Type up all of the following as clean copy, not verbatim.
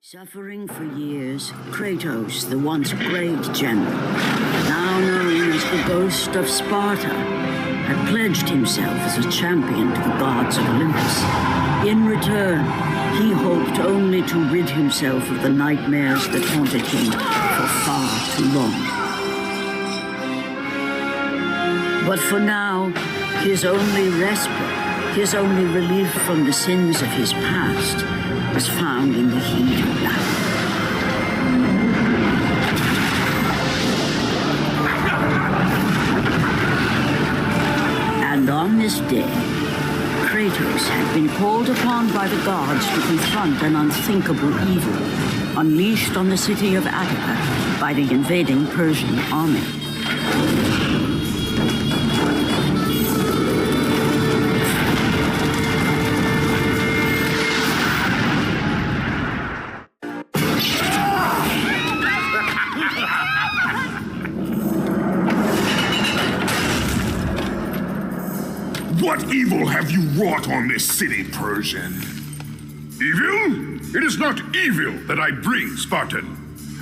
Suffering for years, Kratos, the once great general, now known as the Ghost of Sparta, had pledged himself as a champion to the gods of Olympus. In return, he hoped only to rid himself of the nightmares that haunted him for far too long. But for now, his only respite, his only relief from the sins of his past, was found in the heat of battle. And on this day, Kratos had been called upon by the gods to confront an unthinkable evil unleashed on the city of Attica by the invading Persian army. What evil have you wrought on this city, Persian? Evil? It is not evil that I bring, Spartan.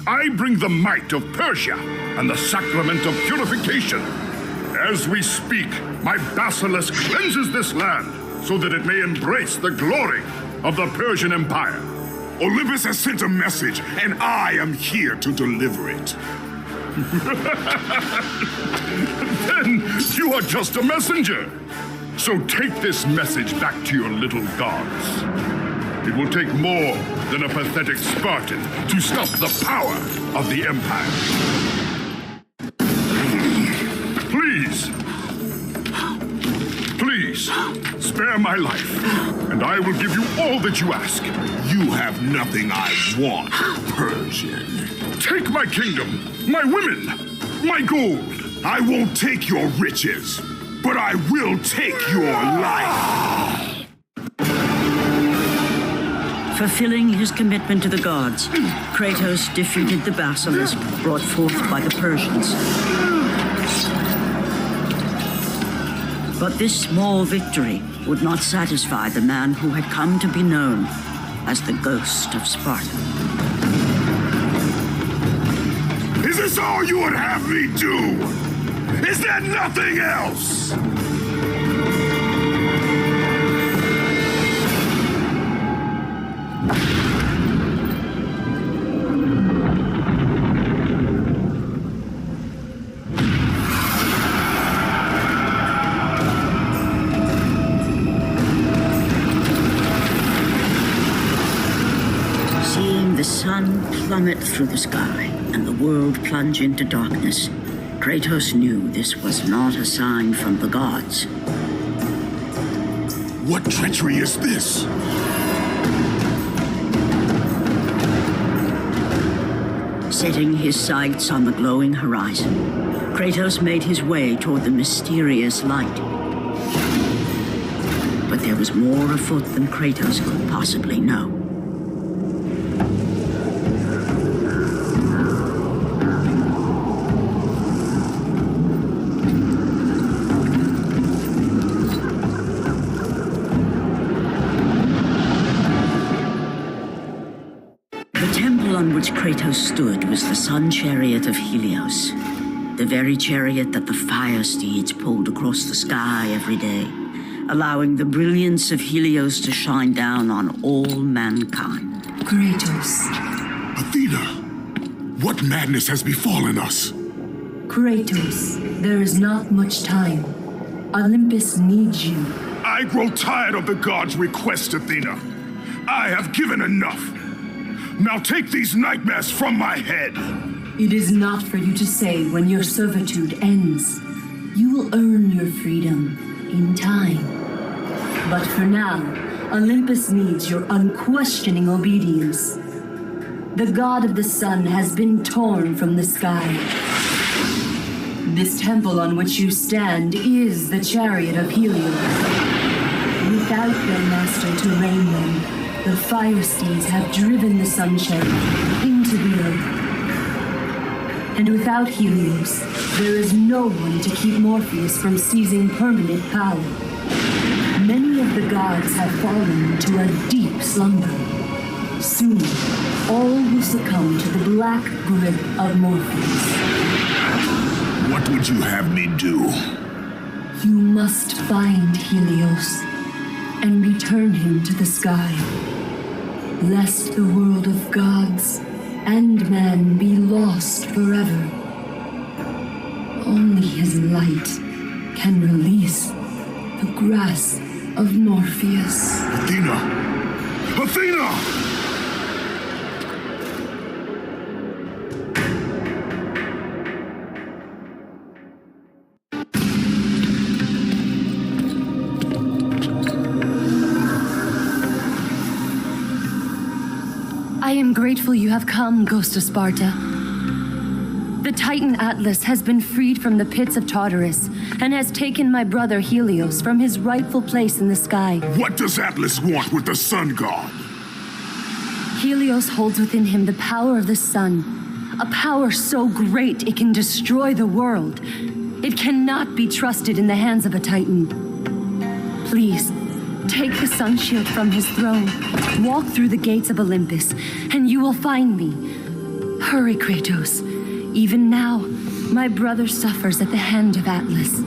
I bring the might of Persia and the sacrament of purification. As we speak, my basilisk cleanses this land so that it may embrace the glory of the Persian Empire. Olympus has sent a message, and I am here to deliver it. Then you are just a messenger. So take this message back to your little gods. It will take more than a pathetic Spartan to stop the power of the Empire. Please, spare my life, and I will give you all that you ask. You have nothing I want, Persian. Take my kingdom, my women, my gold. I won't take your riches, but I will take your life. Fulfilling his commitment to the gods, Kratos defeated the basilisk brought forth by the Persians. But this small victory would not satisfy the man who had come to be known as the Ghost of Sparta. Is this all you would have me do? Is there nothing else? Seeing the sun plummet through the sky and the world plunge into darkness, Kratos knew this was not a sign from the gods. What treachery is this? Setting his sights on the glowing horizon, Kratos made his way toward the mysterious light. But there was more afoot than Kratos could possibly know. Kratos stood was the sun chariot of Helios, the very chariot that the fire steeds pulled across the sky every day, allowing the brilliance of Helios to shine down on all mankind. Kratos. Athena, what madness has befallen us? Kratos, there is not much time. Olympus needs you. I grow tired of the gods' request, Athena. I have given enough. Now take these nightmares from my head. It is not for you to say when your servitude ends. You will earn your freedom in time. But for now, Olympus needs your unquestioning obedience. The god of the sun has been torn from the sky. This temple on which you stand is the chariot of Helios. Without your master to reign them, the fire steeds have driven the sun chariot into the earth. And without Helios, there is no one to keep Morpheus from seizing permanent power. Many of the gods have fallen to a deep slumber. Soon, all will succumb to the black grip of Morpheus. What would you have me do? You must find Helios and return him to the sky, lest the world of gods and man be lost forever. Only his light can release the grasp of Morpheus. Athena! Athena! I am grateful you have come, Ghost of Sparta. The Titan Atlas has been freed from the pits of Tartarus and has taken my brother Helios from his rightful place in the sky. What does Atlas want with the sun god? Helios holds within him the power of the sun, a power so great it can destroy the world. It cannot be trusted in the hands of a Titan. Please, take the sun shield from his throne, walk through the gates of Olympus, and you will find me. Hurry, Kratos. Even now, my brother suffers at the hand of Atlas.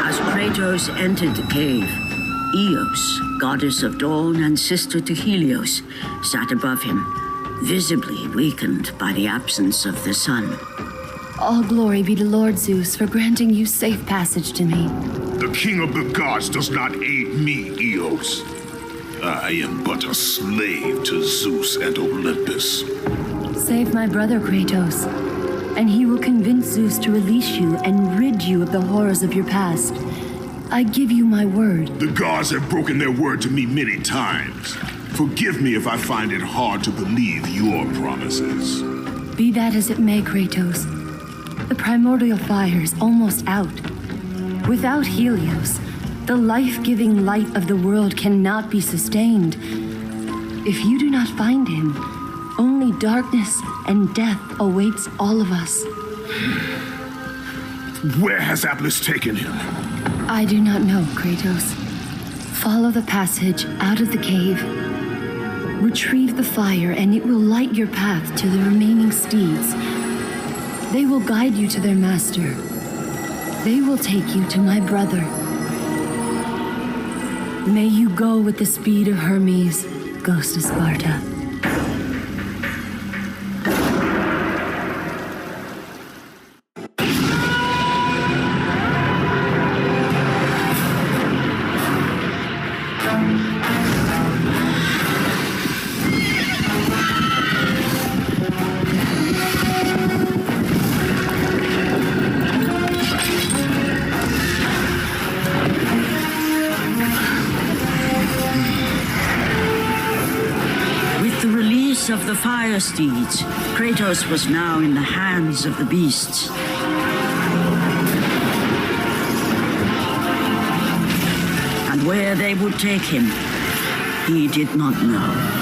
As Kratos entered the cave, Eos, goddess of dawn and sister to Helios, sat above him, visibly weakened by the absence of the sun. All glory be to Lord Zeus for granting you safe passage to me. The king of the gods does not aid me, Eos. I am but a slave to Zeus and Olympus. Save my brother, Kratos, and he will convince Zeus to release you and rid you of the horrors of your past. I give you my word. The gods have broken their word to me many times. Forgive me if I find it hard to believe your promises. Be that as it may, Kratos. The primordial fire is almost out. Without Helios, the life-giving light of the world cannot be sustained. If you do not find him, only darkness and death awaits all of us. Where has Atlas taken him? I do not know, Kratos. Follow the passage out of the cave. Retrieve the fire and it will light your path to the remaining steeds. They will guide you to their master. They will take you to my brother. May you go with the speed of Hermes, Ghost of Sparta. Of the fire steeds, Kratos was now in the hands of the beasts. And where they would take him, he did not know.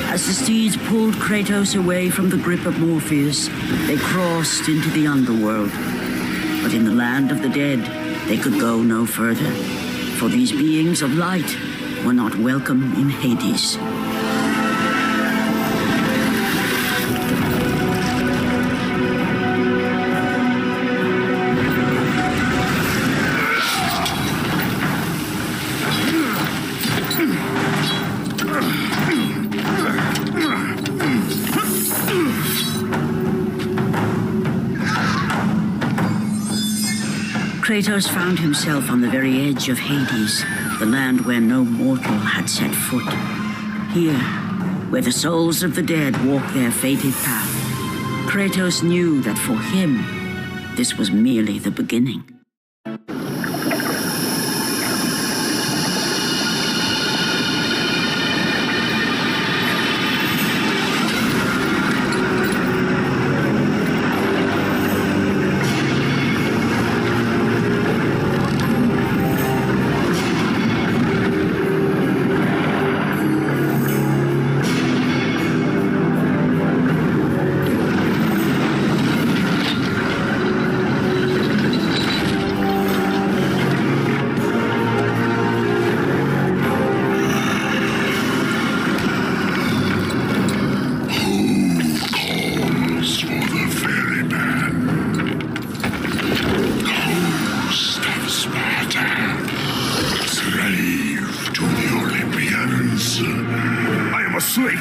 As the steeds pulled Kratos away from the grip of Morpheus, they crossed into the underworld. But in the land of the dead, they could go no further, for these beings of light were not welcome in Hades. Kratos found himself on the very edge of Hades, the land where no mortal had set foot. Here, where the souls of the dead walk their fated path, Kratos knew that for him, this was merely the beginning.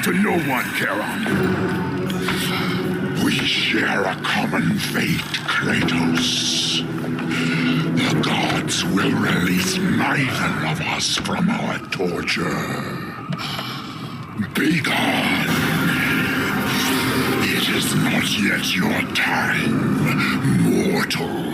To no one, Charon. We share a common fate, Kratos. The gods will release neither of us from our torture. Be gone. It is not yet your time, mortal.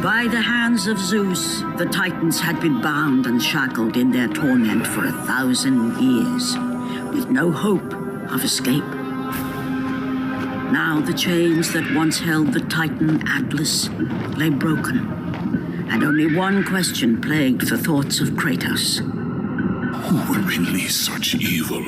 By the hands of Zeus, the Titans had been bound and shackled in their torment for 1,000 years, with no hope of escape. Now the chains that once held the Titan Atlas lay broken, and only one question plagued the thoughts of Kratos. Who will release such evil?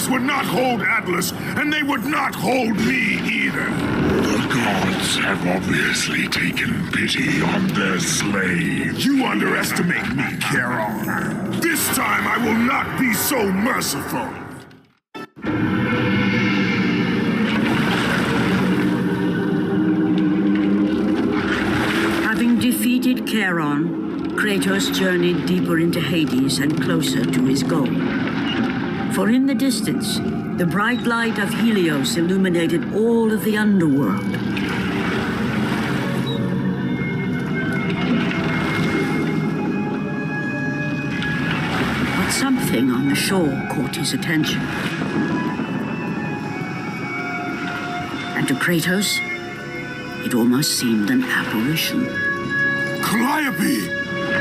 Would not hold Atlas, and they would not hold me either. The gods have obviously taken pity on their slaves. You underestimate me, Charon. This time I will not be so merciful. Having defeated Charon, Kratos journeyed deeper into Hades and closer to his goal. For in the distance, the bright light of Helios illuminated all of the underworld. But something on the shore caught his attention. And to Kratos, it almost seemed an apparition. Calliope!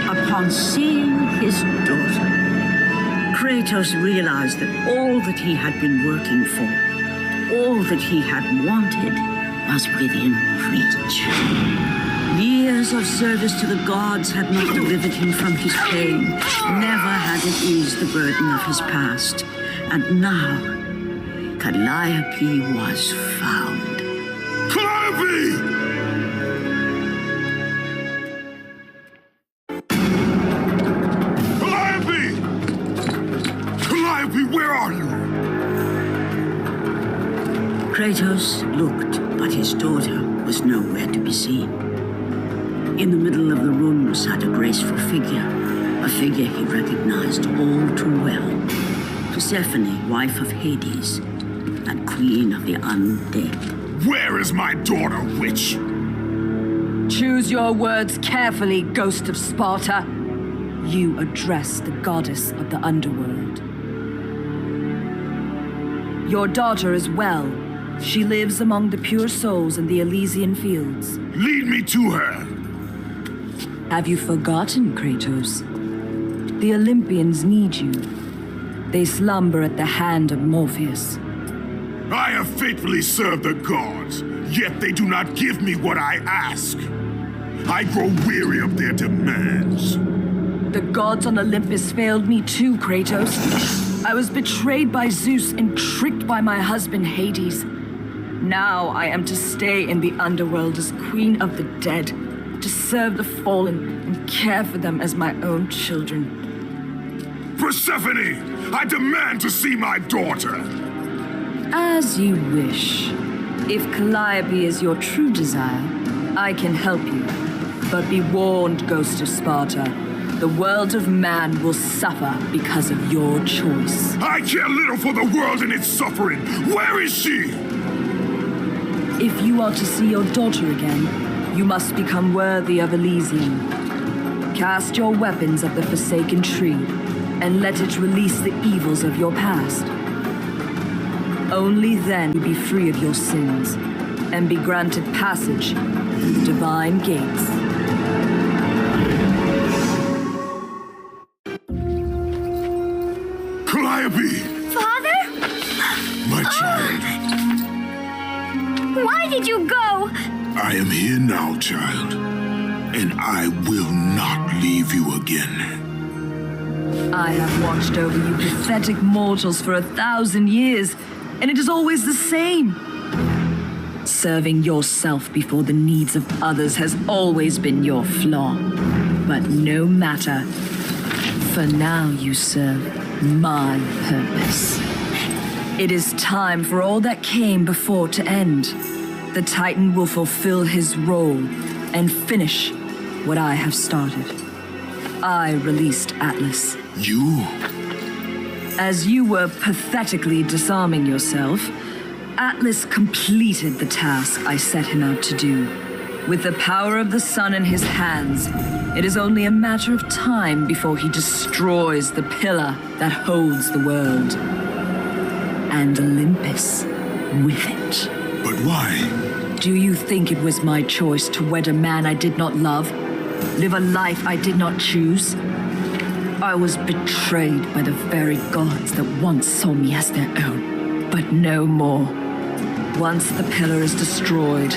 Upon seeing his daughter, Kratos realized that all that he had been working for, all that he had wanted, was within reach. Years of service to the gods had not delivered him from his pain, never had it eased the burden of his past. And now, Calliope was found. Calliope! Where are you? Kratos looked, but his daughter was nowhere to be seen. In the middle of the room sat a graceful figure, a figure he recognized all too well. Persephone, wife of Hades, and queen of the undead. Where is my daughter, witch? Choose your words carefully, ghost of Sparta. You address the goddess of the underworld. Your daughter is well. She lives among the pure souls in the Elysian fields. Lead me to her! Have you forgotten, Kratos? The Olympians need you. They slumber at the hand of Morpheus. I have faithfully served the gods, yet they do not give me what I ask. I grow weary of their demands. The gods on Olympus failed me too, Kratos. I was betrayed by Zeus and tricked by my husband Hades. Now I am to stay in the underworld as queen of the dead, to serve the fallen and care for them as my own children. Persephone, I demand to see my daughter. As you wish. If Calliope is your true desire, I can help you. But be warned, Ghost of Sparta. The world of man will suffer because of your choice. I care little for the world and its suffering. Where is she? If you are to see your daughter again, you must become worthy of Elysium. Cast your weapons at the Forsaken Tree, and let it release the evils of your past. Only then will you be free of your sins, and be granted passage through the divine gates. Calliope! Father? My child. Why did you go? I am here now, child, and I will not leave you again. I have watched over you pathetic mortals for 1,000 years, and it is always the same. Serving yourself before the needs of others has always been your flaw. But no matter, for now you serve my purpose. It is time for all that came before to end. The Titan will fulfill his role and finish what I have started. I released Atlas. You? As you were pathetically disarming yourself, Atlas completed the task I set him out to do. With the power of the sun in his hands, it is only a matter of time before he destroys the pillar that holds the world. And Olympus with it. But why? Do you think it was my choice to wed a man I did not love? Live a life I did not choose? I was betrayed by the very gods that once saw me as their own, but no more. Once the pillar is destroyed,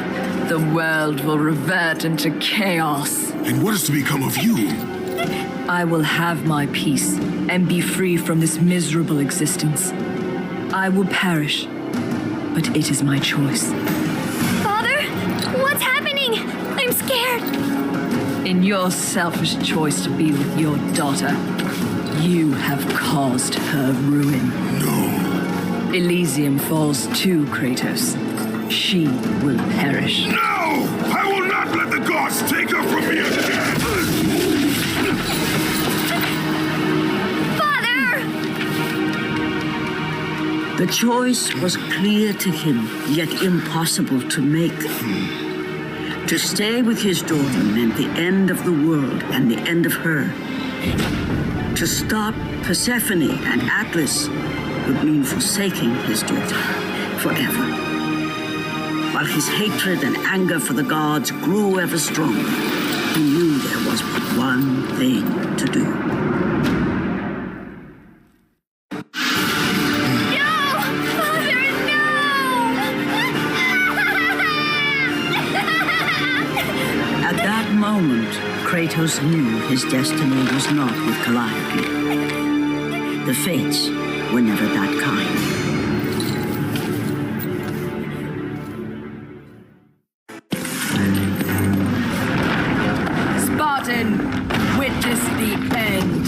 the world will revert into chaos. And what is to become of you? I will have my peace and be free from this miserable existence. I will perish, but it is my choice. Father, what's happening? I'm scared. In your selfish choice to be with your daughter, you have caused her ruin. No. Elysium falls too, Kratos. She will perish. No! I will not let the gods take her from me again! Father! The choice was clear to him, yet impossible to make. To stay with his daughter meant the end of the world and the end of her. To stop Persephone and Atlas would mean forsaking his daughter forever. While his hatred and anger for the gods grew ever stronger, he knew there was but one thing to do. At that moment, Kratos knew his destiny was not with Calliope. The fates were never that kind. Spartan, witness the end.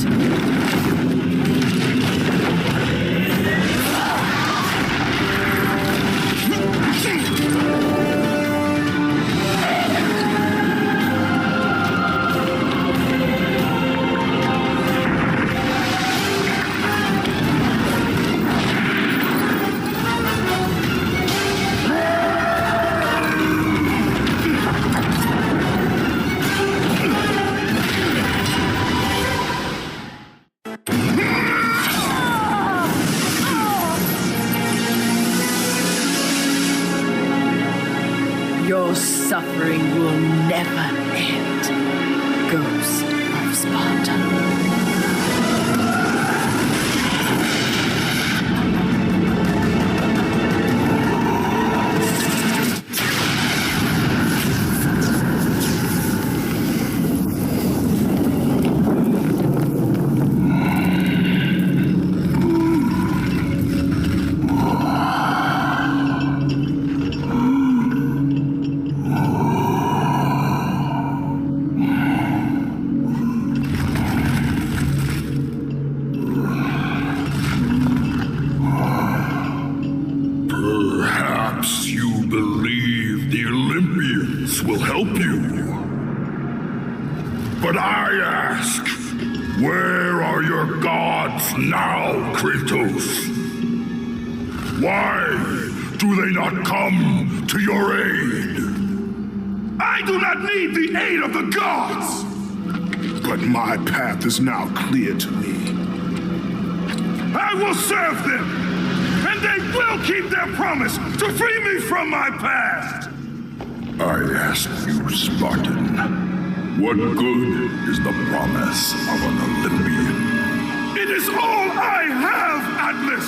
Your suffering will never end, Ghost of Sparta. But I ask, where are your gods now, Kratos? Why do they not come to your aid? I do not need the aid of the gods! But my path is now clear to me. I will serve them, and they will keep their promise to free me from my past! I ask you, Spartan, what good is the promise of an Olympian? It is all I have, Atlas!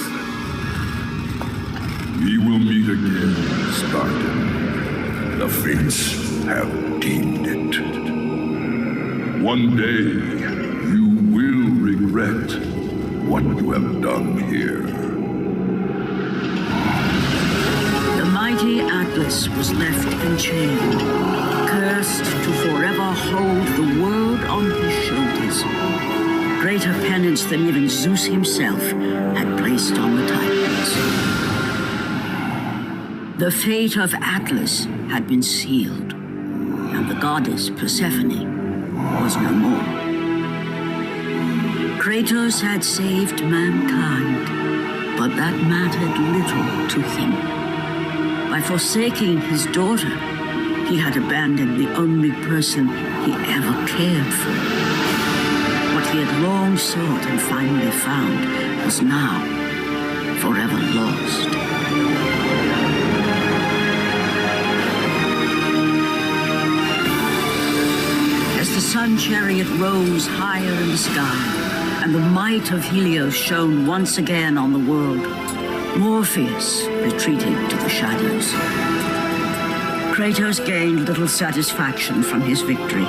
We will meet again, Spartan. The fates have deemed it. One day, you will regret what you have done here. The mighty Atlas was left enchained, cursed to forever hold the world on his shoulders. Greater penance than even Zeus himself had placed on the Titans. The fate of Atlas had been sealed, and the goddess Persephone was no more. Kratos had saved mankind, but that mattered little to him. By forsaking his daughter, he had abandoned the only person he ever cared for. What he had long sought and finally found was now forever lost. As the sun chariot rose higher in the sky, and the might of Helios shone once again on the world, Morpheus retreated to the shadows. Kratos gained little satisfaction from his victory.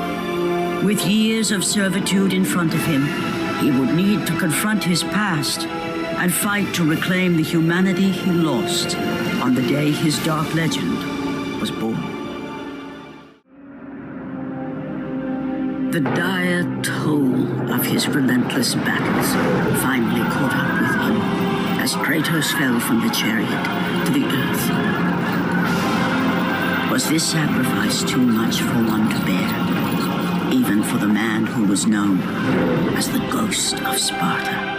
With years of servitude in front of him, he would need to confront his past and fight to reclaim the humanity he lost on the day his dark legend was born. The dire toll of his relentless battles finally caught up with him as Kratos fell from the chariot to the earth. Was this sacrifice too much for one to bear, even for the man who was known as the Ghost of Sparta?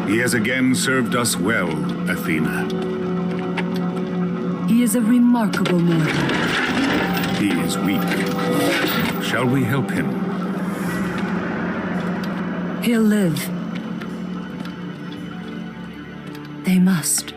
He has again served us well, Athena. He is a remarkable mortal. He is weak. Shall we help him? He'll live. They must.